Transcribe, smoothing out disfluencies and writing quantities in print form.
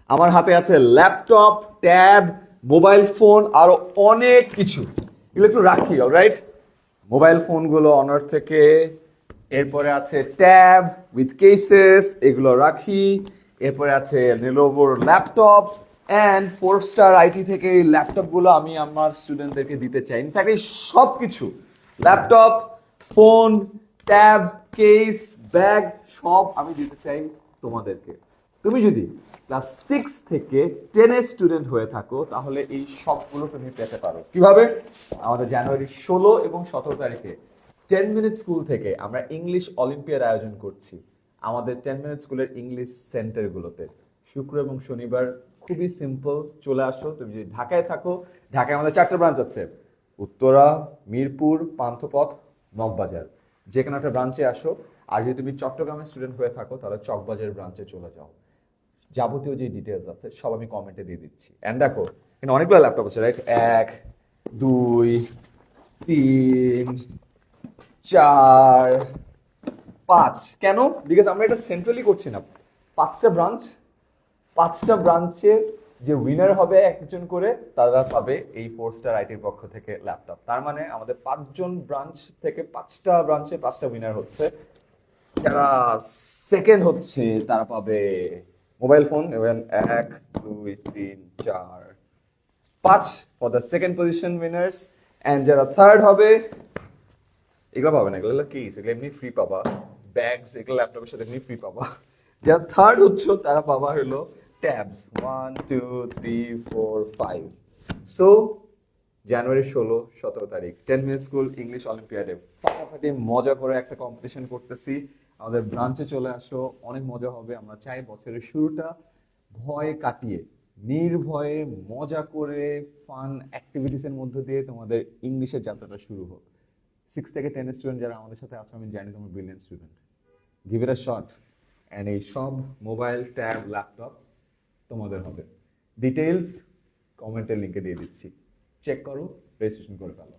আমার হাতে আছে ল্যাপটপ, ট্যাব, মোবাইল ফোন, আরো অনেক কিছু। এগুলো একটু রাখি, অলরাইট? মোবাইল ফোনগুলো অনার থেকে, এরপরে আছে ট্যাব উইথ কেসেস, এগুলো রাখি। এরপরে আছে Lenovoর ল্যাপটপস অ্যান্ড 4 স্টার আইটি থেকে এই ল্যাপটপগুলো আমি আমার স্টুডেন্টদেরকে দিতে চাই। ইনফ্যাক্ট এই সব কিছু, laptop, phone, tab, case, bag, সব আমি দিতে চাই তোমাদেরকে। তুমি যদি ক্লাস 6 থেকে 10 এর স্টুডেন্ট হয়ে থাকো তাহলে এই সবগুলো তুমি পেতে পারো। কিভাবে? আমাদের জানুয়ারি 16 এবং 17 তারিখে 10 মিনিট স্কুল থেকে আমরা ইংলিশ অলিম্পিয়াড আয়োজন করছি আমাদের 10 মিনিট স্কুলের ইংলিশ সেন্টারগুলোতে। শুক্র এবং শনিবার খুবই সিম্পল, চলে আসো। তুমি যদি ঢাকায় থাকো, ঢাকায় আমাদের 4টা ব্রাঞ্চ আছে: উত্তরা, মিরপুর, পান্থপথ, মগবাজার। যে কোনো একটা ব্রাঞ্চে আসো। আর যদি তুমি চট্টগ্রামের স্টুডেন্ট হয়ে থাকো তাহলে চকবাজার ব্রাঞ্চে চলে যাও। যাবতীয় যে ডিটেলস আছে সব আমি কমেন্টে দিয়ে দিচ্ছি। এন্ড দেখো এখানে অনেকগুলো ল্যাপটপ আছে, রাইট? 1, 2, 3, 4, 5। কেন? বিকজ আমরা এটা সেন্ট্রালি করছি না। 5টা ব্রাঞ্চের যে উইনার হবে একজন করে, তারা পাবে এই 4 স্টার আইটির পক্ষ থেকে ল্যাপটপ। তার মানে আমাদের 5জন ব্রাঞ্চ থেকে 5টা ব্রাঞ্চে 5টা উইনার হচ্ছে। যারা সেকেন্ড হচ্ছে তারা পাবে মোবাইল ফোন এবং 1, 2, 3, 4, 5 for the second position winners. And যারা থার্ড হবে এগুলো পাবে না, এগুলো কেস, এগুলো এমনি ফ্রি পাবা। ব্যাগস এগুলো ল্যাপটপের সাথে এমনি ফ্রি পাবা। যারা থার্ড হচ্ছে তারা পাবা হলো ট্যাবস 1, 2, 3, 4, 5। সো জানুয়ারি 16, 17 তারিখ 10 মিনিট স্কুল ইংলিশ অলিম্পিয়াডে ফাটাফাটি মজা করে একটা কম্পিটিশন করতেছি। আমাদের ব্রাঞ্চে চলে আসো, অনেক মজা হবে। আমরা চাই বছরের শুরুটা ভয় কাটিয়ে, নির্ভয়ে, মজা করে, ফান অ্যাক্টিভিটিসের মধ্য দিয়ে তোমাদের ইংলিশের যাত্রাটা শুরু হোক। 6 থেকে 10 স্টুডেন্ট যারা আমাদের সাথে আছো, আমি জানি তোমার brilliant student. Give it a shot. And এই সব মোবাইল, ট্যাব, ল্যাপটপ তোমাদের হবে। ডিটেলস কমেন্টের লিঙ্কে দিয়ে দিচ্ছি, চেক করো, রেজিস্ট্রেশন করে ফেলো।